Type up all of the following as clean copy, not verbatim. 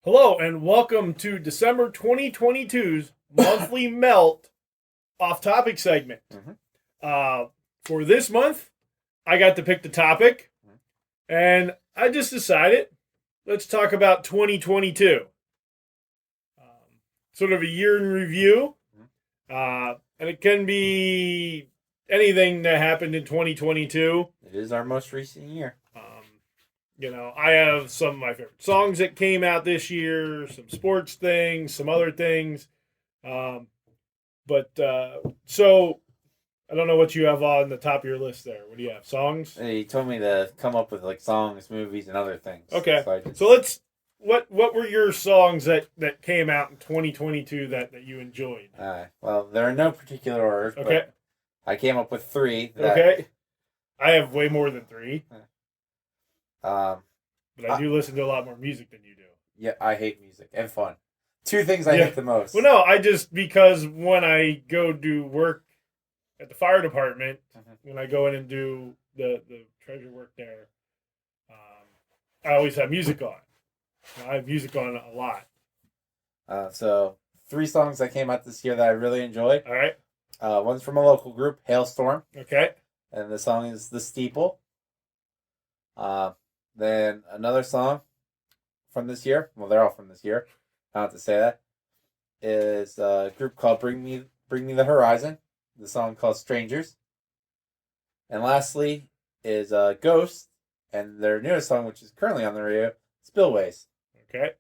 Hello and welcome to December 2022's monthly melt off topic segment. Mhm. For this month, I got to pick the topic, and I just decided let's talk about 2022. Um, sort of a year in review, and it can be anything that happened in 2022. It is our most recent year. I have some of my favorite songs that came out this year, some sports things, some other things. Um, so I don't know what you have on the top of your list there. What do you have? Songs? He told me to come up with like songs, movies, and other things. Okay. So, So let's what were your songs that came out in 2022 that you enjoyed? well, there are no particular order. Okay. But I came up with three. Okay. I have way more than three. Um, but I do listen to a lot more music than you do. Yeah, I hate music and fun. Two things I hate the most. Well, no, because when I go do work at the fire department, when I go in and do the treasure work there, I always have music on. I have music on a lot. So three songs that came out this year that I really enjoy. All right. One's from a local group, Hailstorm. Okay. And the song is The Steeple. Then another song from this year. Well, they're all from this year. I don't have to say that. Is a group called Bring Me the Horizon. The song called Strangers. And lastly is Ghost and their newest song, which is currently on the radio, Spillways. Okay.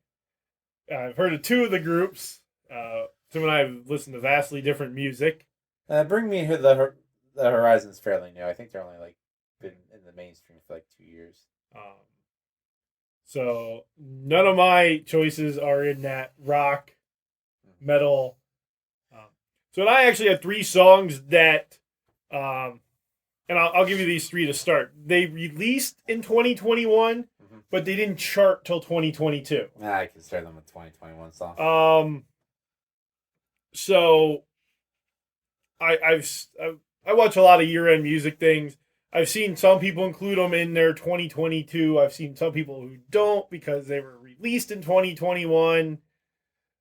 I've heard of two of the groups. Tim and I have listened to vastly different music. Bring Me the Horizon is fairly new. I think they're only been in the mainstream for 2 years. So none of my choices are in that rock, metal. So I actually have three songs that, and I'll give you these three to start. They released in 2021, but they didn't chart till 2022. I consider them a 2021 song. So I watch a lot of year-end music things. I've seen some people include them in their 2022. I've seen some people who don't because they were released in 2021.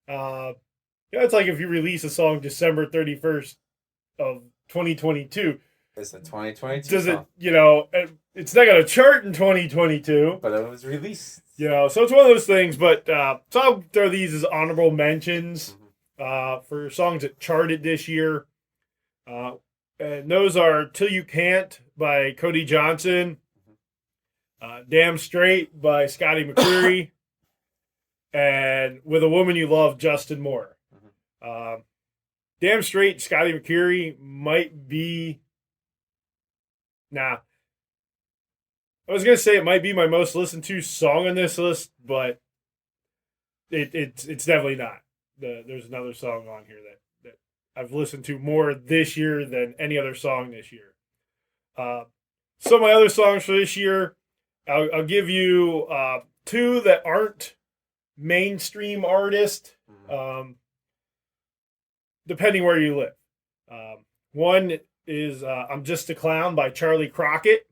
It's like if you release a song December 31st of 2022. It's a 2022 does song. It's not going to chart in 2022. But it was released. So it's one of those things. But so I'll throw these as honorable mentions for songs that charted this year. And those are Till You Can't by Cody Johnson, Damn Straight by Scotty McCreery, and With a Woman You Love, Justin Moore. Damn Straight, Scotty McCreery might be... I was going to say it might be my most listened to song on this list, but it's definitely not. There's another song on here that I've listened to more this year than any other song this year. Some of my other songs for this year, I'll give you two that aren't mainstream artists, depending where you live. One is I'm Just a Clown by Charlie Crockett,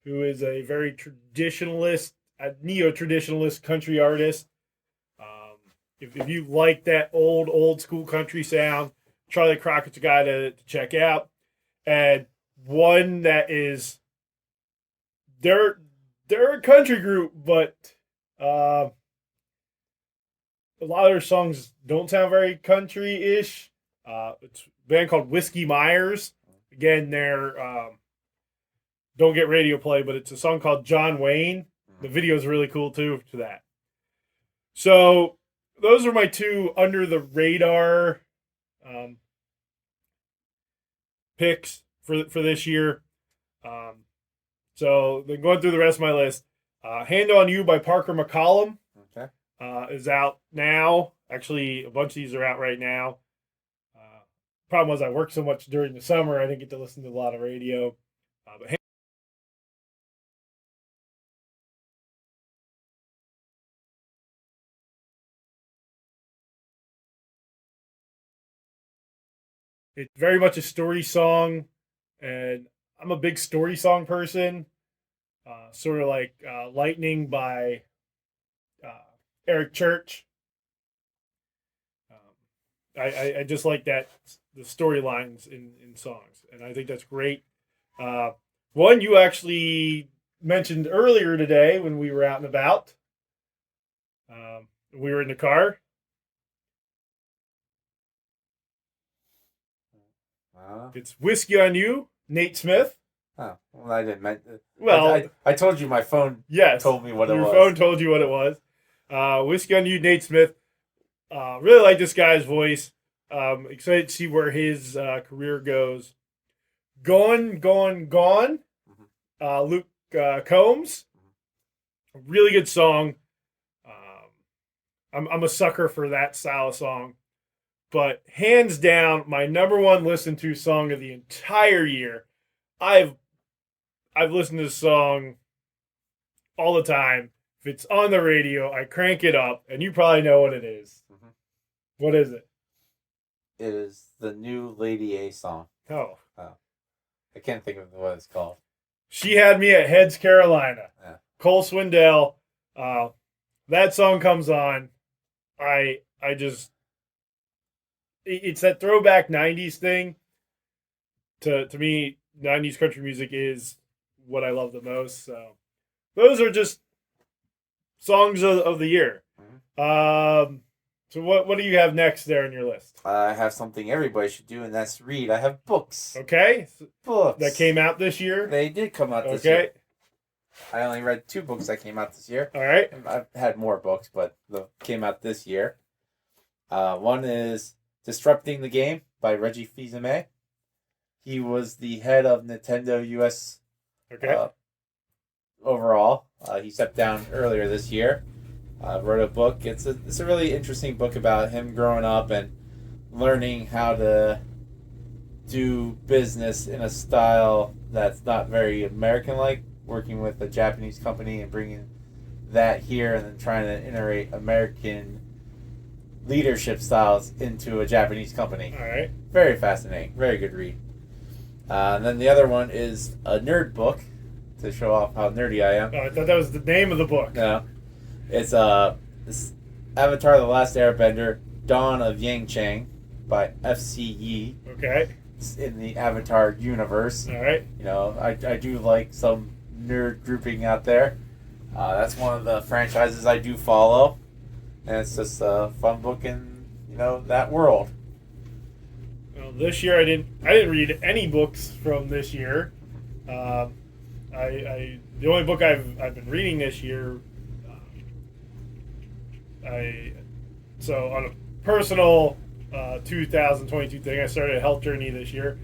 who is a very neo-traditionalist country artist. If you like that old school country sound, Charlie Crockett's a guy to check out. And one that is, they're a country group, but a lot of their songs don't sound very country-ish. It's a band called Whiskey Myers. Again, they're don't get radio play, but it's a song called John Wayne. The video is really cool too to that. So those are my two under the radar picks for this year. So then going through the rest of my list, Hand on You by Parker McCollum is out now. Actually, a bunch of these are out right now. Problem was I worked so much during the summer, I didn't get to listen to a lot of radio. But it's very much a story song, and I'm a big story song person. Sort of like Lightning by Eric Church. I just like that, the storylines in songs, and I think that's great. One you actually mentioned earlier today when we were out and about. We were in the car. It's Whiskey on You, Nate Smith. Oh, well, I didn't meant. Well, I told you my phone yes, told me what it was. Your phone told you what it was. Whiskey on You, Nate Smith. Really like this guy's voice. Excited to see where his career goes. Gone. Luke Combs. A really good song. I'm a sucker for that style of song. But hands down, my number one listened to song of the entire year. I've listened to this song all the time. If it's on the radio, I crank it up, and you probably know what it is. Mm-hmm. What is it? It is the new Lady A song. Oh. I can't think of what it's called. She Had Me at Heads, Carolina. Yeah. Cole Swindell. That song comes on. It's that throwback 90s thing. To me, 90s country music is what I love the most. So those are just songs of the year. Mm-hmm. So what do you have next there on your list? I have something everybody should do, and that's read. I have books. Okay. Books. That came out this year? They did come out this year. I only read 2 books that came out this year. All right. I've had more books, but they came out this year. One is Disrupting the Game by Reggie Fils-Aimé. He was the head of Nintendo US overall. He stepped down earlier this year. Wrote a book. It's a really interesting book about him growing up and learning how to do business in a style that's not very American-like, working with a Japanese company and bringing that here and then trying to integrate American leadership styles into a Japanese company. All right. Very fascinating. Very good read. And then the other one is a nerd book to show off how nerdy I am. Oh, I thought that was the name of the book. No. It's this Avatar The Last Airbender, Dawn of Yang Chang by F.C. Yi. Okay. It's in the Avatar universe. All right. You know, I do like some nerd grouping out there. That's one of the franchises I do follow. And it's just a fun book in, that world. Well, this year I didn't read any books from this year. The only book I've been reading this year, so on a personal 2022 thing, I started a health journey this year.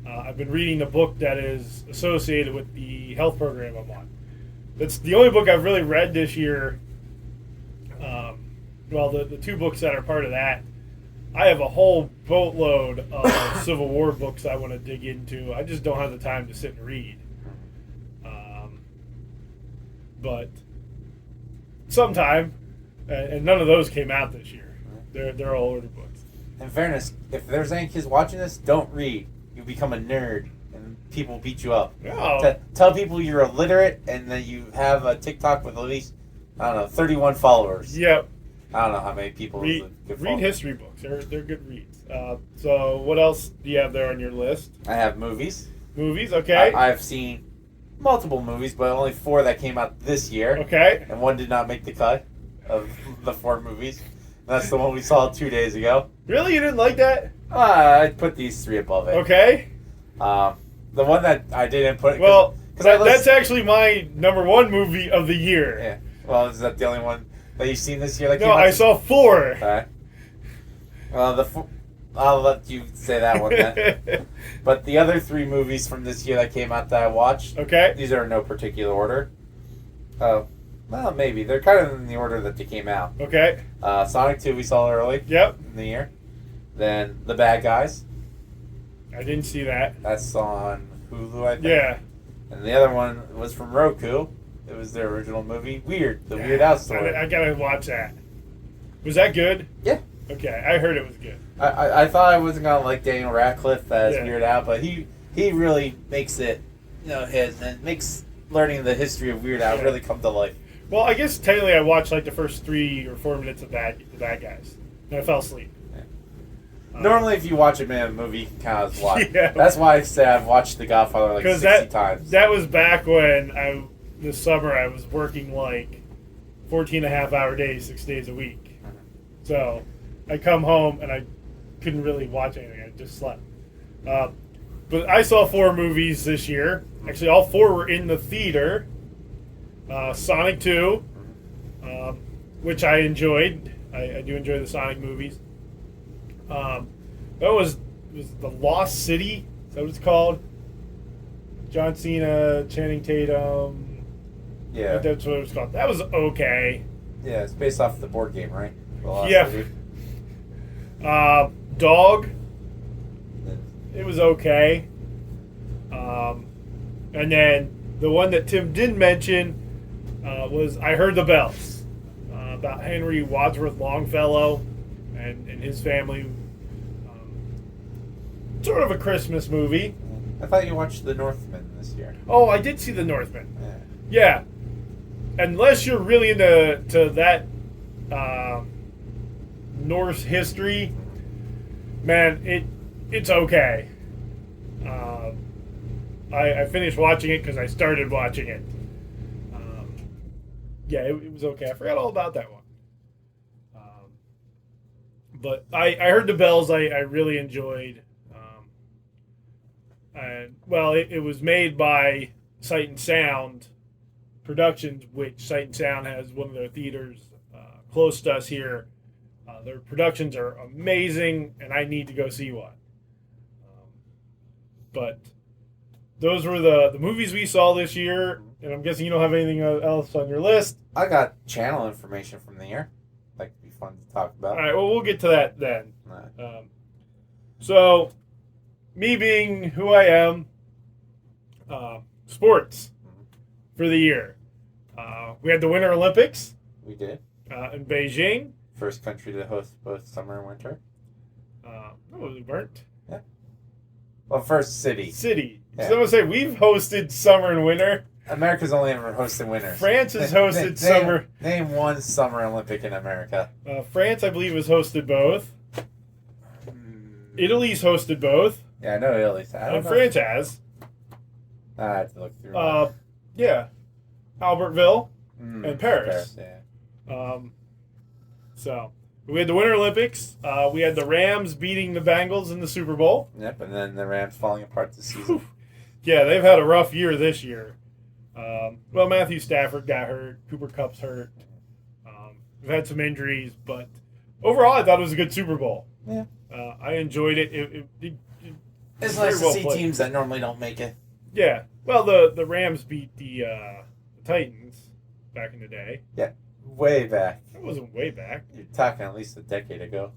I've been reading the book that is associated with the health program I'm on. That's the only book I've really read this year. Well, the 2 books that are part of that, I have a whole boatload of Civil War books I want to dig into. I just don't have the time to sit and read. But sometime, and none of those came out this year. They're all older books. In fairness, if there's any kids watching this, don't read. You become a nerd, and people beat you up. Oh. Tell people you're illiterate, and that you have a TikTok with at least, 31 followers. Yep. I don't know how many people. Read history books. They're good reads. So what else do you have there on your list? I have movies. Movies, okay. I've seen multiple movies, but only 4 that came out this year. Okay. And 1 did not make the cut of the 4 movies. That's the one we saw 2 days ago. Really? You didn't like that? I'd put these 3 above it. Okay. The one that I didn't put... Well, that's actually my number 1 movie of the year. Yeah. Well, is that the only one that you've seen this year? That no, I saw 4. Okay. Well, I'll let you say that one then. But the other 3 movies from this year that came out that I watched, okay, these are in no particular order. Well, maybe. They're kind of in the order that they came out. Okay. Sonic 2 we saw early. Yep. In the year. Then The Bad Guys. I didn't see that. That's on Hulu, I think. Yeah. And the other one was from Roku. It was their original movie, Weird, the Weird Al story. I gotta watch that. Was that good? Yeah. Okay, I heard it was good. I thought I wasn't gonna like Daniel Radcliffe as Weird Al, but he really makes it, his and makes learning the history of Weird Al really come to life. Well, I guess technically I watched like the first 3 or 4 minutes of the Bad Guys, and I fell asleep. Normally, if you watch a man movie, you can kind of watch. Yeah. That's why I say I've watched The Godfather like 60 times. That was back when this summer I was working like 14.5-hour days, 6 days a week. So I come home and I couldn't really watch anything. I just slept. But I saw 4 movies this year. Actually, all 4 were in the theater. Sonic 2, which I enjoyed. I do enjoy the Sonic movies. That was The Lost City. Is that what it's called? John Cena, Channing Tatum. Yeah. That's what it was called. That was okay. Yeah, it's based off the board game, right? The Lost Yeah. City. Dog. It was okay. And then the one that Tim didn't mention was I Heard the Bells, about Henry Wadsworth Longfellow and his family. Sort of a Christmas movie. I thought you watched The Northman this year. Oh, I did see The Northman. Yeah. Yeah. Unless you're really into that Norse history, man, it's okay. I finished watching it because I started watching it. Yeah, it was okay. I forgot all about that one. But I Heard the Bells I really enjoyed. And well, it was made by Sight and Sound Productions, which Sight and Sound has one of their theaters close to us here. Their productions are amazing, and I need to go see one. But those were the movies we saw this year, and I'm guessing you don't have anything else on your list. I got channel information from the year. Like, it'd be fun to talk about. All right, well, we'll get to that then. Right. So, me being who I am, sports for the year. We had the Winter Olympics We did. in Beijing. First country to host both summer and winter. No, we weren't. Well, first city. City. Yeah. So I would say we've hosted summer and winter. America's only ever hosted winters. France has hosted summer. Name one summer Olympic in America. France, I believe, has hosted both. Italy's hosted both. Yeah, I know Italy's. I don't know. France has. I have to look through. Yeah. Albertville and Paris. Yeah. So we had the Winter Olympics. We had the Rams beating the Bengals in the Super Bowl. Yep, and then the Rams falling apart this season. Yeah, they've had a rough year this year. Well, Matthew Stafford got hurt. Cooper Kupp's hurt. We've had some injuries, but overall, I thought it was a good Super Bowl. Yeah. I enjoyed it. It It's very nice to well see played. teams that normally don't make it. Yeah. Well, the Rams beat the Titans back in the day. Way back. That wasn't way back. You're talking at least a decade ago.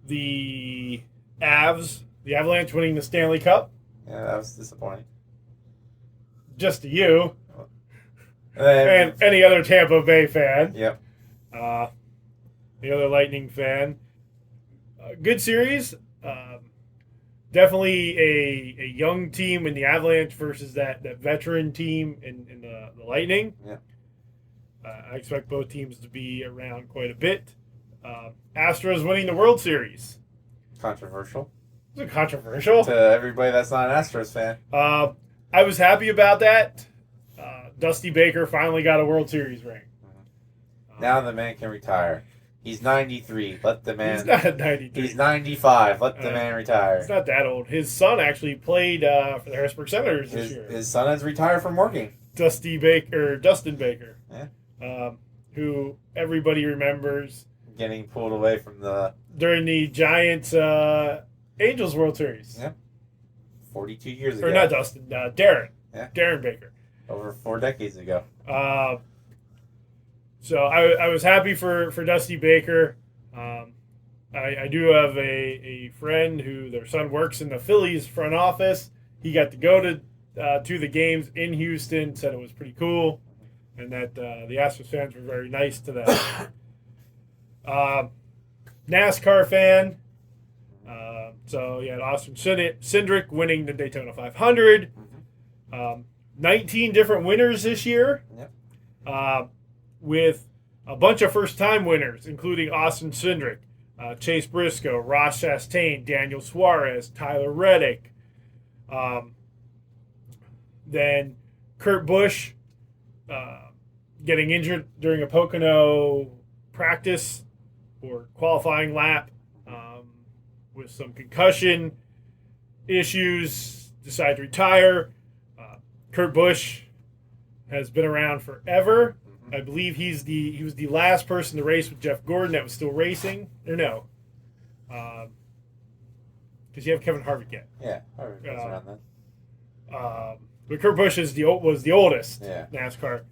The Avalanche winning the Stanley Cup. Yeah, that was disappointing. Just to you And then, and any other Tampa Bay fan. yep. The other Lightning fan. Good series. Definitely a young team in the Avalanche versus that veteran team in the Lightning. Yeah. I expect both teams to be around quite a bit. Astros winning the World Series. Controversial. Is it controversial? To everybody that's not an Astros fan. I was happy about that. Dusty Baker finally got a World Series ring. Now the man can retire. He's 93. Let the man. He's not 93. He's 95. Let the man retire. He's not that old. His son actually played for the Harrisburg Senators this year. His son has retired from working. Dustin Baker. Yeah. Who everybody remembers Getting pulled away from the during the Giants Angels World Series. Yeah. 42 years ago. Or not Dustin, Darren. Yeah. Darren Baker. Over 4 decades ago. So I was happy for Dusty Baker. I do have a friend who their son works in the Phillies front office. He got to go to the games in Houston, said it was pretty cool, and that the Astros fans were very nice to them. NASCAR fan. So you had Austin Cindric winning the Daytona 500. 19 different winners this year. Yep. With a bunch of first-time winners, including Austin Cindric, Chase Briscoe, Ross Chastain, Daniel Suarez, Tyler Reddick. Then Kurt Busch getting injured during a Pocono practice or qualifying lap with some concussion issues, decided to retire. Kurt Busch has been around forever. I believe he was the last person to race with Jeff Gordon that was still racing. Or no. Because you have Kevin Harvick yet. Yeah, Harvick was around then. But Kurt Busch was the oldest NASCAR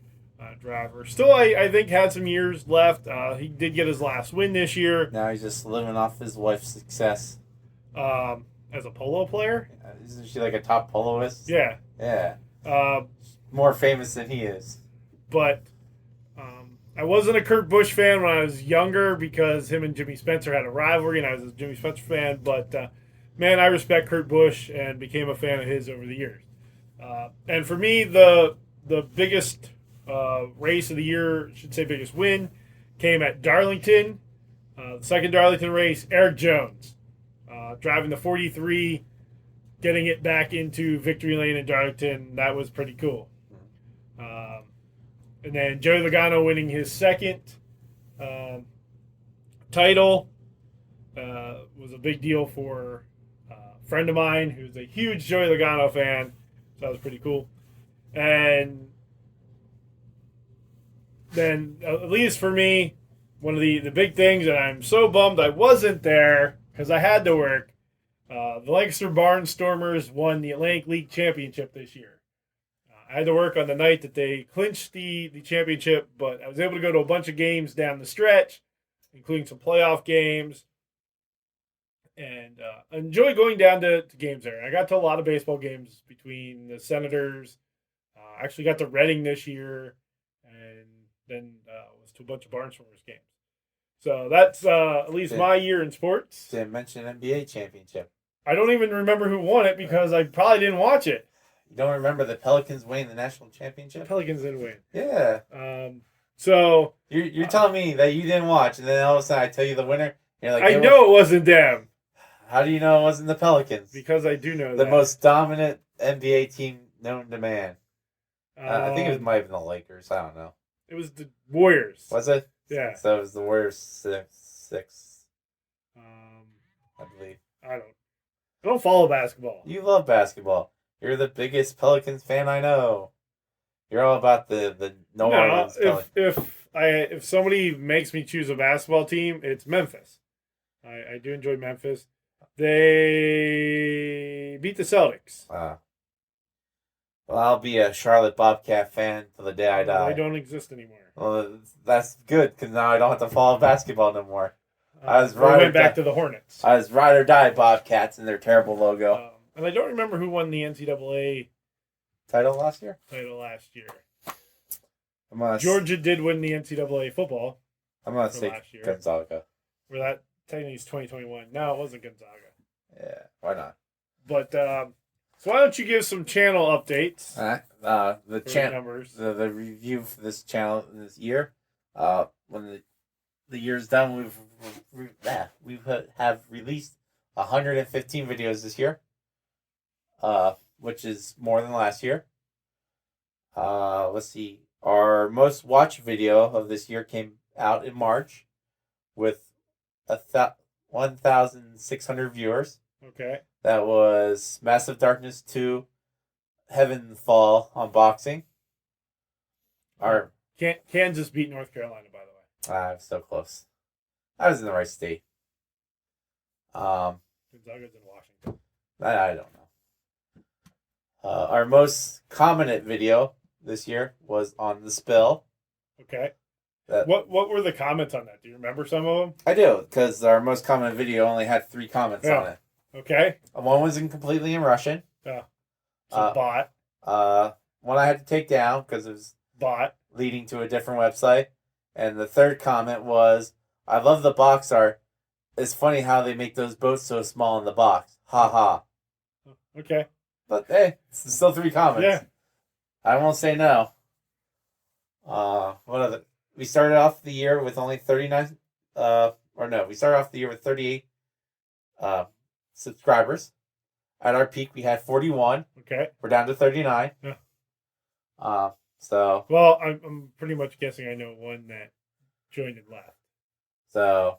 driver. Still, I think had some years left. He did get his last win this year. Now he's just living off his wife's success. As a polo player? Isn't she like a top poloist? Yeah. Yeah. More famous than he is. But I wasn't a Kurt Busch fan when I was younger because him and Jimmy Spencer had a rivalry, and I was a Jimmy Spencer fan. But, man, I respect Kurt Busch and became a fan of his over the years. And for me, the biggest race of the year, should say biggest win, came at Darlington. The second Darlington race, Eric Jones driving the 43, getting it back into victory lane in Darlington. That was pretty cool. And then Joey Logano winning his second title was a big deal for a friend of mine who's a huge Joey Logano fan. So that was pretty cool. And then, at least for me, one of the big things, and I'm so bummed I wasn't there because I had to work, the Lancaster Barnstormers won the Atlantic League Championship this year. I had to work on the night that they clinched the championship, but I was able to go to a bunch of games down the stretch, including some playoff games, and enjoy going down to games there. I got to a lot of baseball games between the Senators. Actually got to Reading this year, and then was to a bunch of Barnstormers games. So that's at least my year in sports. Didn't mention NBA championship. I don't even remember who won it because I probably didn't watch it. You don't remember the Pelicans winning the national The championship? Pelicans didn't win. Yeah. So You're telling me that you didn't watch, and then all of a sudden I tell you the winner. You're like, I know it wasn't them How do you know it wasn't the Pelicans? because I do know The that. most dominant NBA team known to man. I think it Um, might have been the Lakers. I don't know. It was the Warriors. Was it? Yeah. So it was the Warriors six, I believe. I don't follow basketball. You love basketball. You're the biggest Pelicans fan I know. You're all about the New Orleans Pelicans. If somebody makes me choose a basketball team, it's Memphis. I do enjoy Memphis. They beat the Celtics. Well, I'll be a Charlotte Bobcat fan till the day I die. They don't exist anymore. Well, that's good because now I don't have to follow basketball no more. I was They went back to the Hornets. I was ride or die Bobcats and their terrible logo. And I don't remember who won the NCAA Title last year? title last year. I'm gonna Georgia did win the NCAA football. I'm gonna for say last year. Gonzaga. Where that technically is 2021. No, it wasn't Gonzaga. Yeah, why not? But so why don't you give some channel updates? The for channel, numbers. the review for this channel this year. When the year's done, we have released 115 videos this year. Which is more than last year. Let's see. Our most watched video of this year came out in March with 1,600 viewers. Okay. That was Massive Darkness 2, Heavenfall unboxing. Our Kansas beat North Carolina, by the way. I'm so close. I was in the right state. Gonzaga's in Washington. I don't know. Our most commented video this year was on The Spill. Okay. That- What were the comments on that? Do you remember some of them? I do, because our most commented video only had 3 comments on it. Okay. One was completely in Russian. So Uh, bot. One I had to take down because it was Bot. leading to a different website. And the third comment was, I love the box art. It's funny how they make those boats so small in the box. Ha ha. Okay. But hey, it's still 3 comments. Yeah. I won't say no. What other? We started off the year with only 39. We started off the year with 38 subscribers. At our peak, we had 41. Okay. We're down to 39. Yeah. So. Well, I'm pretty much guessing I know one that joined and left. So,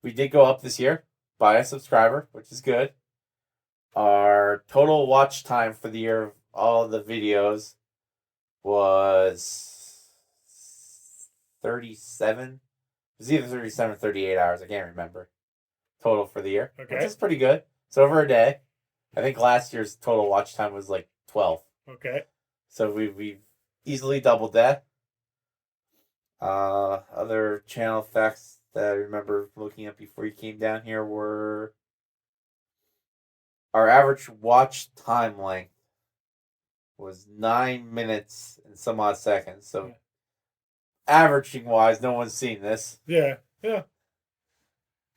we did go up this year by a subscriber, which is good. Our total watch time for the year of all the videos was 37. It was either 37 or 38 hours. I can't remember. Total for the year. Okay. Which is pretty good. It's over a day. I think last year's total watch time was like 12. Okay. So we've easily doubled that. Other channel facts that I remember looking at before you came down here were our average watch time length was 9 minutes and some odd seconds. So Yeah. Averaging wise, no one's seen this. Yeah.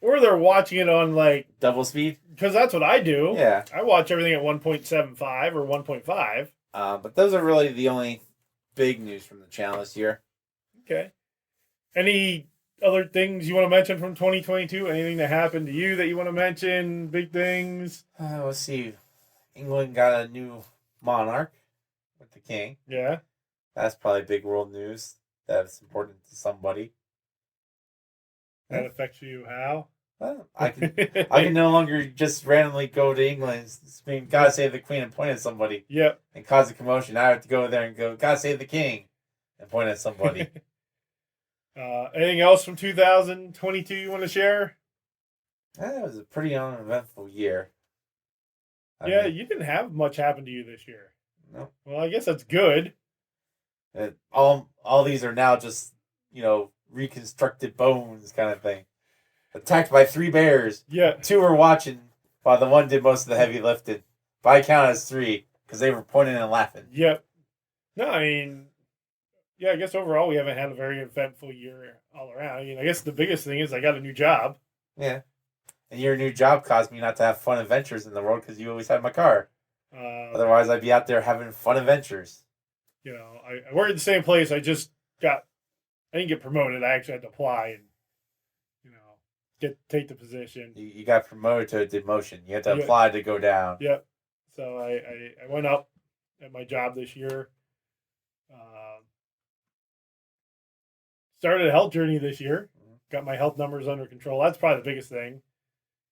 Or they're watching it on like Double speed? because that's what I do. Yeah. I watch everything at 1.75 or 1.5. But those are really the only big news from the channel this year. Okay. Any other things you want to mention from 2022? Anything that happened to you that you want to mention? Big things? Let's see. England got a new monarch with the king. Yeah. That's probably big world news. That's important to somebody. That affects you how? Well, I can no longer just randomly go to England and scream, "God save the Queen," and point at somebody Yep. and cause a commotion. I have to go there and go, "God save the King," and point at somebody. Anything else from 2022 you want to share? That was a pretty uneventful year. I Yeah, mean, you didn't have much happen to you this year. no. Well, I guess that's good. All these are now just, reconstructed bones kind of thing. Attacked by 3 bears. Yeah. 2 were watching while the one did most of the heavy lifting. But I count as 3 because they were pointing and laughing. Yep. No, I mean, yeah, I guess overall we haven't had a very eventful year all around. I mean, I guess the biggest thing is I got a new job. Yeah. And your new job caused me not to have fun adventures in the world because you always had my car. Otherwise, I'd be out there having fun adventures. I work at the same place. I didn't get promoted. I actually had to apply and, take the position. You got promoted to a demotion. You had to Yeah. apply to go down. Yep. So I went up at my job this year. Started a health journey this year. Got my health numbers under control. That's probably the biggest thing.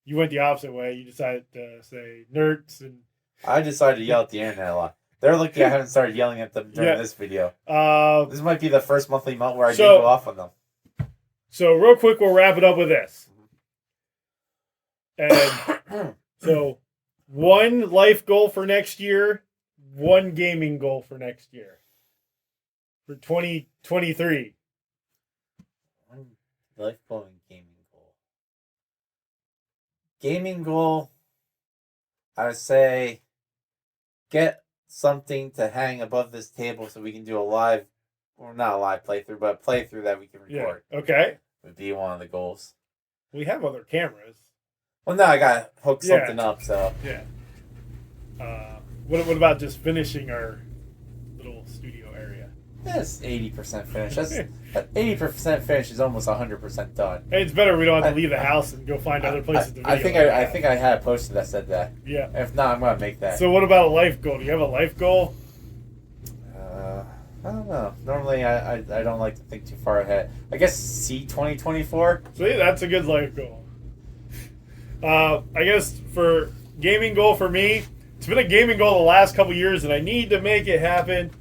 You went the opposite way. You decided to say nerds and. I decided to yell at the internet a lot. They're lucky I haven't started yelling at them during this video. This might be the first monthly month where I did go off on them. So real quick, we'll wrap it up with this. And so, one life goal for next year, one gaming goal for next year. For 2023. One life-going gaming goal. Gaming goal, I would say, get something to hang above this table so we can do a live, or not a live playthrough, but a playthrough that we can record. Yeah. Okay. Would be one of the goals. We have other cameras. Well, now I got to hook something up, so. Yeah. What about just finishing our little studio area? That's 80% finished. That 80% finish is almost 100% done. Hey, it's better we don't have to leave the house and go find other places to video. I think I had a poster that said that. Yeah. If not, I'm gonna make that. So what about a life goal? Do you have a life goal? I don't know. Normally, I don't like to think too far ahead. I guess see 2024. So yeah, that's a good life goal. I guess for gaming goal for me, it's been a gaming goal the last couple years, and I need to make it happen.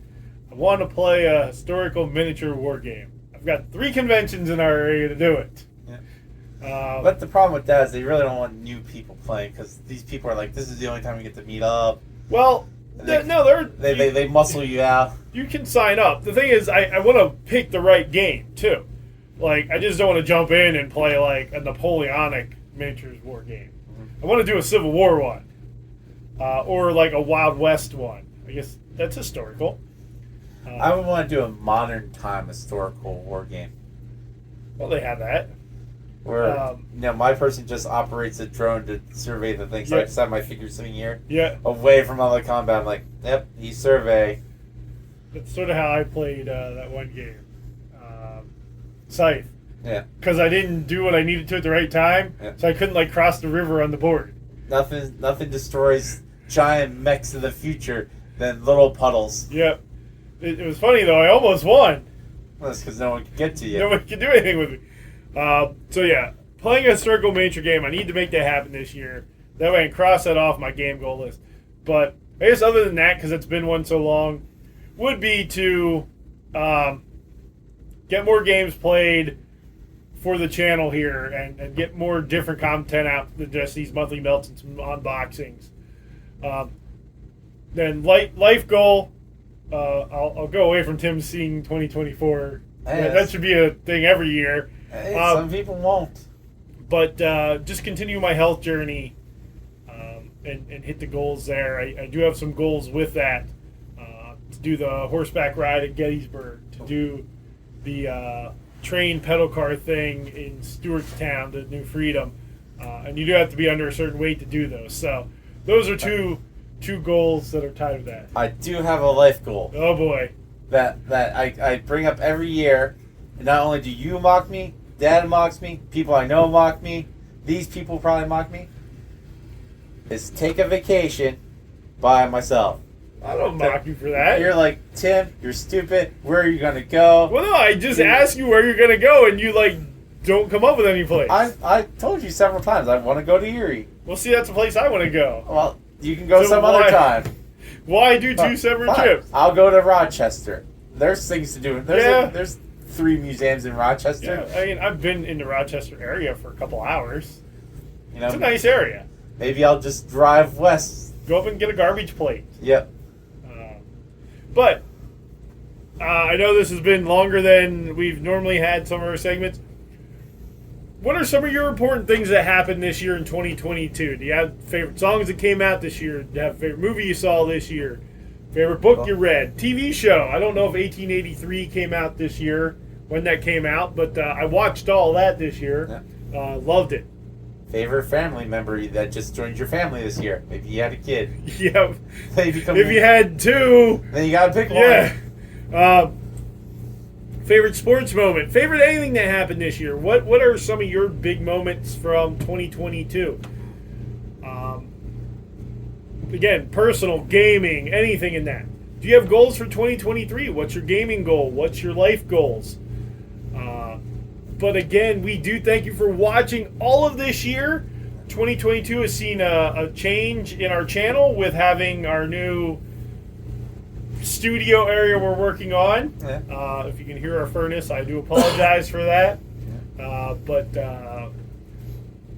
I want to play a historical miniature war game. I've got 3 conventions in our area to do it. Yeah. But the problem with that is they really don't want new people playing because these people are like, this is the only time we get to meet up. Well, they muscle you out. You can sign up. The thing is, I want to pick the right game too. Like, I just don't want to jump in and play like a Napoleonic miniatures war game. I want to do a Civil War one, or like a Wild West one. I guess that's historical. I would want to do a modern time historical war game. Well, they have that. Where my person just operates a drone to survey the thing. So I just have my figure sitting here, away from all the combat. I'm like, yep, he survey. That's sort of how I played that one game. Scythe. Yeah. Because I didn't do what I needed to at the right time, Yeah. so I couldn't like cross the river on the board. Nothing destroys giant mechs of the future than little puddles. Yep. It was funny though. I almost won. Well, that's because no one can get to you. No one can do anything with me. So yeah, playing a Circle Miniature game, I need to make that happen this year. That way I can cross that off my game goal list. But I guess other than that, because it's been one so long, would be to get more games played for the channel here and get more different content out than just these monthly melts and some unboxings. Then life goal, I'll go away from Tim seeing 2024. Hey, That should be a thing every year. Hey, some people won't. But just continue my health journey and hit the goals there. I do have some goals with that. To do the horseback ride at Gettysburg, to do the train pedal car thing in Stewartstown, the New Freedom. And you do have to be under a certain weight to do those. So those are two goals that are tied with that. I do have a life goal Oh boy. that I bring up every year. And not only do you mock me, Dad mocks me, people I know mock me, these people probably mock me, is take a vacation by myself. I don't mock you for that. You're like, Tim, you're stupid. Where are you going to go? Well, no, I just asked you where you're going to go, and you, like, don't come up with any place. I told you several times I want to go to Erie. Well, see, that's a place I want to go. Well, you can go So some why- other time. Why do two separate Fine. trips? I'll go to Rochester. There's things to do. Yeah. There's 3 museums in Rochester. Yeah, I mean, I've been in the Rochester area for a couple hours. You know, It's a nice area. maybe I'll just drive west. Go up and get a garbage plate. Yep. But I know this has been longer than we've normally had some of our segments. What are some of your important things that happened this year in 2022? Do you have favorite songs that came out this year? Do you have a favorite movie you saw this year? Favorite book you read? TV show? I don't know if 1883 came out this year, when that came out, but I watched all that this year. Loved it. Favorite family member that just joined your family this year? Maybe you had a kid. Yeah. They become, If you had two, then you gotta pick yeah. one. Favorite sports moment? Favorite anything that happened this year? What are some of your big moments from 2022? Again, personal, gaming, anything in that. Do you have goals for 2023? What's your gaming goal? What's your life goals? But again, we do thank you for watching all of this year. 2022 has seen a change in our channel with having our new studio area we're working on. Yeah. If you can hear our furnace, I do apologize for that. But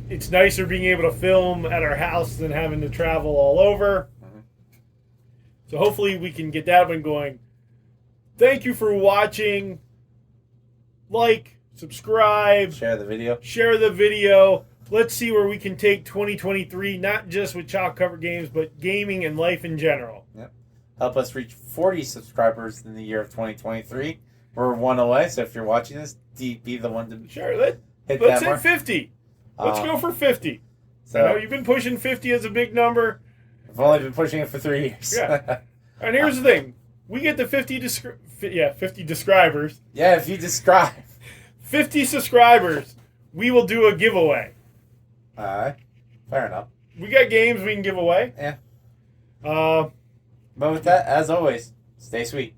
it's nicer being able to film at our house than having to travel all over. So hopefully we can get that one going. Thank you for watching. Like, subscribe, Share the video. share the video. Let's see where we can take 2023, not just with Chalk Cover Games, but gaming and life in general. Help us reach 40 subscribers in the year of 2023. We're 1 away, so if you're watching this, be the one to Sure, hit let's that hit mark. 50. Let's go for 50. So I know you've been pushing 50 as a big number. I've only been pushing it for 3 years. Yeah. And here's the thing. We get to 50 describers. Yeah, if you describe. 50 subscribers, we will do a giveaway. Alright. Fair enough. We got games we can give away. Yeah. Uh, But with that, as always, stay sweet.